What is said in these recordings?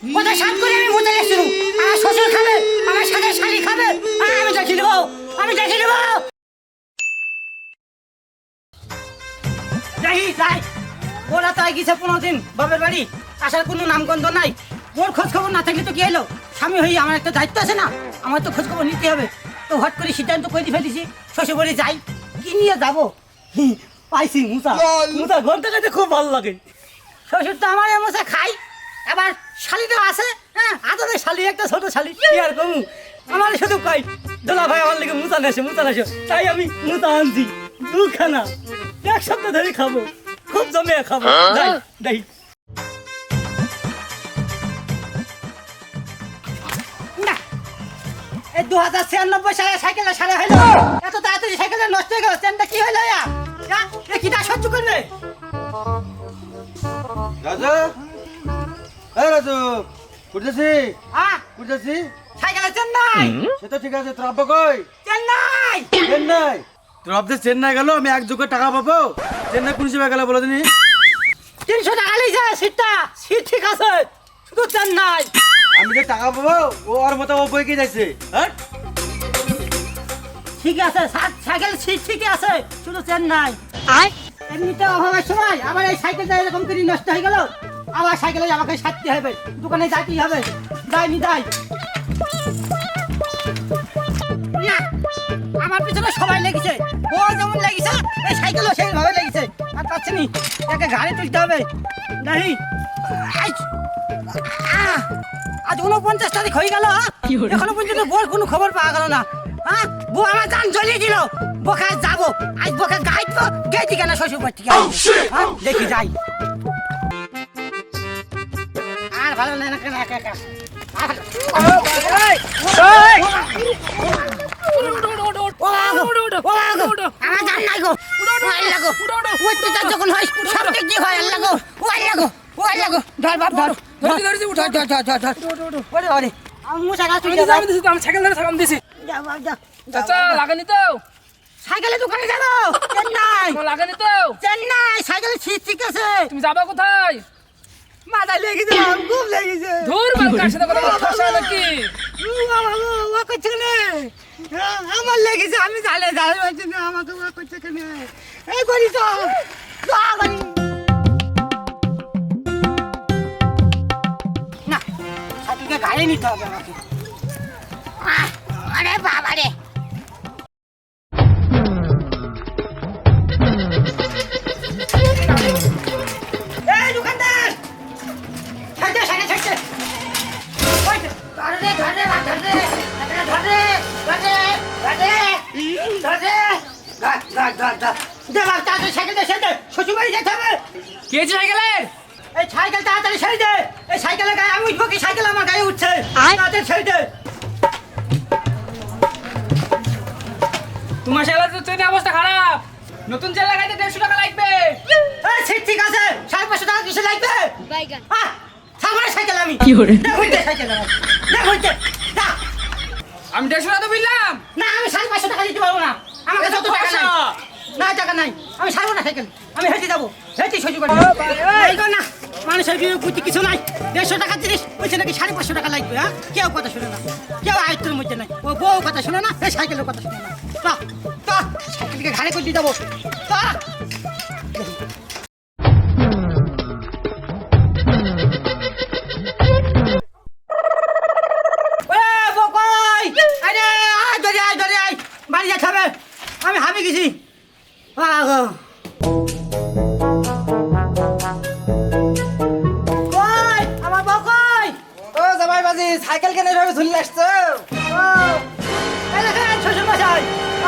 কোথায় সাত করে আমি মুতে গেছিল আমার শ্বশুর খাবে আমার সাথে শালি খাবে আমি দেখে নেবো যাই ওরা তাই গেছে 15 দিন বাপের বাড়ি আসার কোনো নামগন্ধ নাই। ওর খোঁজ খবর না থাকলে তো কি এলো? স্বামী হয়ে আমার একটা দায়িত্ব আছে না, আমার তো খোঁজ খবর নিতে হবে। তো হট করে সিদ্ধান্ত করে ফেলেছি শ্বশুর বাড়ি যাই। কি নিয়ে যাবো? পাইছি মুসা ঘন্টা খেতে খুব ভালো লাগে। শ্বশুর তো আমার এমসা খাই, আবার শালিটাও আছে। হ্যাঁ আদরে শালি, একটা ছোট শালি। কি আর কমু, আমার শুধু কই দোলা ভাই আমার লেগে মুসা নেছে। তাই আমি মুসা আনছি দুখানা, এক সপ্তাহ ধরে খাবো, খুব জমিয়ে খাবো। যাই না, এই 2096 সালে সাইকেলে সারা হইলো, এত তাড়াতাড়ি সাইকেলে নষ্ট হয়ে গেল। চেনটা কি হইলো? কিটা সহ্য করবে? রাজু, এই রাজু, কুড়তেছি সাইকেলে চেন নাই। সেটা ঠিক আছে, তোর আব্বা কই? চেন্নাই। তোর আব্বা চেন্নাই গেল, আমি 1 যোগের টাকা পাবো। চেন্নাই কোন হিসেবে গেল বলে দিনি? 300 টাকা লিখে সিটটা, সিট ঠিক আছে, শুধু চেন্নাই। আমি যে টাকা পাবো ও আর মতো ও বই কে যাইছে। হ্যাঁ ঠিক আছে, সাইকেল সিট ঠিক আছে, শুধু চেন্নাই। এমনিতে অভাবের সময় আবার এই সাইকেলটা এরকম করে নষ্ট হয়ে গেল, আবার সাইকেলে আমাকে সারতে হবে, দোকানে যাইতেই হবে। যাই না, আমার পিছনে সবাই লেগেছে, ও যেমন লেগেছে এই সাইকেলও সেইভাবে লেগেছে। আর পাচ্ছি নি, একে গাড়ি তুলতে হবে। নাই আজ 49 তারিখ হয়ে গেল, এখনো পর্যন্ত বোর কোনো খবর পাওয়া গেল না। হ্যাঁ বউ আমার জান জ্বলিয়ে দিল। বোকা যাবো আজ, বোকা গাইবো গেছি কেন শ্বশুর বাড়ি থেকে। দেখি যাই, আর ভালো লাগে না কেন একা একা। আমার জান নাই গো, যখন হয় সব দিক হয়। লাগো ধর বাপ ধর। আমি সাইকেল ধরে সালাম দিছি। চাচা লাগানি তো সাইকেলে দোকানে যাবো। চেন্নাই লাগানি তো সাইকেলে সিট ঠিক আছে। তুমি যাবা কোথায়? মাথায় লেগেছে, খুব লেগেছে। ধুর বাল কার সাথে কথা বলতে আসা নাকি? ও করছে কেন? আমার লেগেছে, আমি জালে পারছি না, আমাকে ও করছে কেন? এই করি তো না, সাথীকে গাড়ি নিতে হবে আমাকে। আরে বাবা রে, এই দোকানদার ছাড়তে শ্বশুরবাড়ি যেতে হবে। কি হয়েছে সাইকেলের? এই সাইকেল তাড়াতাড়ি ছেড়ে দে। এই সাইকেলের গায়ে আমি উঠবো কি? সাইকেল আমার গায়ে উঠছে, তাড়াতাড়ি ছেড়ে দে। তোমার সাইকেলের তো ট্রেনের অবস্থা খারাপ, নতুন চেন লাগাইতে 150 টাকা লাগবে। এই সিট ঠিক আছে, 550 টাকা কিসে লাগবে? সামনে সাইকেল আমি সাইকেল আমি 150 টাকা তো বললাম না, আমি 550 টাকা দিতে পারবো না। আমার কাছে তো টাকা নাই। না টাকা নাই, আমি ছাড়বো না সাইকেল। আমি হেঁটে যাবো, হেঁটে শ্বশুর বাড়ি না। মানুষের বুদ্ধি কিছু নাই। 150 টাকার জিনিস বলছে নাকি 550 টাকা লাগবে। হ্যাঁ কেউ কথা শুনে না, কেউ আয়ত্তের মধ্যে নাই। ও বউ কথা শুনে না, এই সাইকেলের কথা শুনে না। সাইকেলকে ঘাড়ে করে দিয়ে যাবো। বাড়ি যেতে হবে, আমি হাবি গেছি। আমার বউ কই? ও জামাই বাজি, সাইকেল কেন এভাবে ঝুলে আসছো? শ্বশুর মশাই,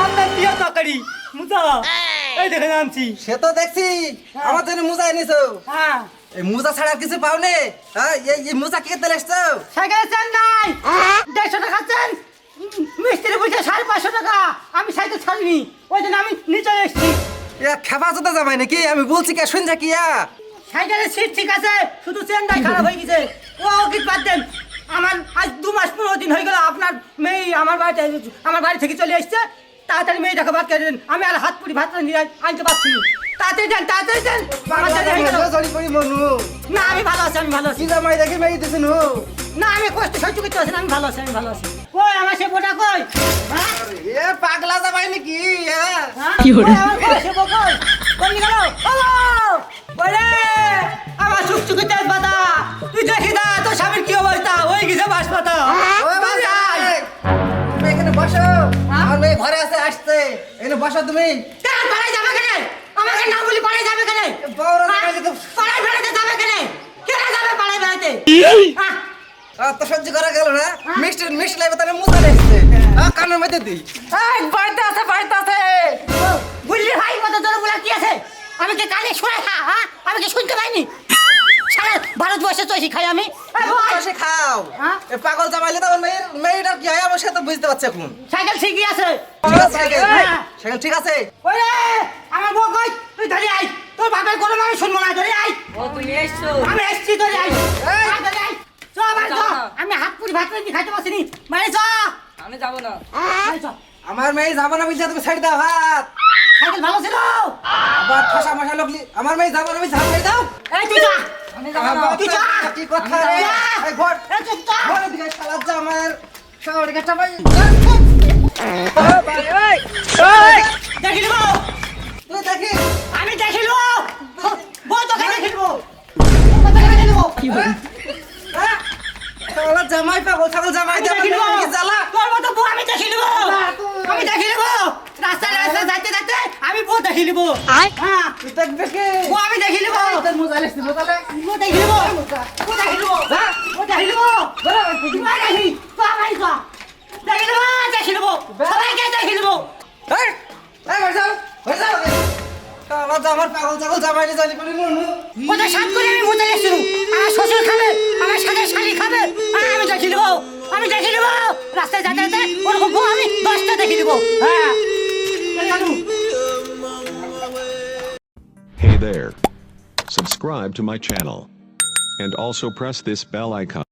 আপনার প্রিয় তরকারি মুজা, এই দেখেন আনছি। সে তো দেখছি, আমার জন্য মোজা এনেছো। হ্যাঁ এই মোজা ছাড়া আর কিছু পাওনে? হ্যাঁ এই মোজা কে তেলে আসছো? সাইকেল চেন নাই, 150 টাকা চেন। মিস্ত্রি বলছে 550 টাকা। আমি সাইকেল ছাড়িনি, ওই জন্য আমি নিচে এসেছি। খেপা চোদা জামাই নাকি? আমি বলছি কে শুনছা কি? সাইকেলের সিট ঠিক আছে, শুধু চেনটাই খারাপ হয়ে গেছে। ও কি বাদ দেন, আমার আজ 2 মাস 15 দিন হয়ে গেল আপনার মেয়ে আমার বাড়ি থেকে চলে এসছে। তাড়াতাড়ি মেয়েটাকে বাদ করে দেন, আমি আর হাত পুরি ভাত নিয়ে আনতে পারছি না। তাড়াতাড়ি দেন আমার দেরি হয়ে গেল। জড়ি পড়ি মনু না আমি ভালো আছি কি জামাই দেখি মেয়ে দিছে নু না আমি কষ্ট সহ্য করতে পারছি না, আমি ভালো আছি কই আমার সে বোটা কই হ্যাঁ? এ পাগলা জামাই নাকি হ্যাঁ? কই আমার সে বো কই কই গেল হ্যালো বলে আমার সুকসুকি তেজ পাতা তুই দেখি না তোর স্বামীর কি অবস্থা হয়ে গেছে বাস পাতা ও ভাই এখানে বসো আমার মেয়ে ঘরে আছে আসছে এখানে বসো তুমি কেন পাড়ায় যাবে কেন আমাকে না বলি পাড়ায় যাবে কেন বড় জামাই তো পাড়ায় বেড়াতে যাবে কেন কেন যাবে পাড়ায় বেড়াতে হ্যাঁ? তো সহ্য করা গেল না মিষ্টি লাইবে তাহলে মুজা দেখছে কানের মধ্যে দিই এই বাড়িতে আছে বুঝলি ভাই কত জোরে বলা কি আছে আমি কি কানে শুনে হ্যাঁ আমি কি শুনতে পাইনি সারা ভারতবর্ষে তো এসে খাই আমি এই ভাই, বসে খাও হ্যাঁ? এ পাগল জামাইলে তো আমার মেয়েটার কি হয় আমার সাথে বুঝতে পারছি এখন সাইকেল ঠিকই আছে ঠিক আছে সাইকেল হ্যাঁ। সাইকেল ঠিক আছে ওরে আমার বউ কই তুই ধরে আই তোর বাপের কোনো আমি শুনবো না ধরে আই ও তুমি এসছো আমি এসছি ধরে আই এই। আয়, ধরে আই চ ভাই চ আমি হাত পুরি ভাত রেখে খাইতে পারছিনি মানে চ আমি যাবো না ভাই, চ আমার মেয়ে যাবো না বলছে তুমি ছাড়ি দাও হাত সাইকেল ভালো ছিল আবার ঠসা মশা লগলি আমার মেয়ে যাবো না বলছে হাত ছাড়ি দাও এই তুই যা আমি যাবো না আবার তুই যা। কি কথা রে যা। এই ঘর এই চুপ যা ঘর দিকে শালা জামার শালা দিকে চাপাই দেখি নেবো তুই দেখি আমি দেখি নেবো বউ তোকে দেখি নেবো তোকে দেখি নেবো হ্যাঁ? শালা জামাই পাগল ছাগল জামাই আমি দেব দেখি নেবো কি জ্বালা তোর মতো বউ আমি দেখি নেবো আমি দেখি নেবো রাস্তায় যাইতে যাইতে আমি বউ দেখি নেবো হ্যাঁ তুই দেখবে কি বউ আমি দেখি নেবো তোর মোজা লেছি মোজালে বউ দেখি নেবো বউ দেখি নেবো হ্যাঁ? বউ দেখি নেবো তুই দেখি তো আমাই তো দেখি নেবো সবাইকে দেখি নেবো এই এই ঘর যাও শালা জামার পাগল ছাগল জামাইলে জানি করে নুনু ওদের সাত করে আমি মুতে লেছিল আমার শ্বশুর খাবে আমার সাথে শালি খাবে আমি দেখি নেবো রাস্তায় যাতে যাতে ওরকম বউ আমি 10টা দেখি নেবো হ্যাঁ জানু Hey there. Subscribe to my channel. And also press this bell icon.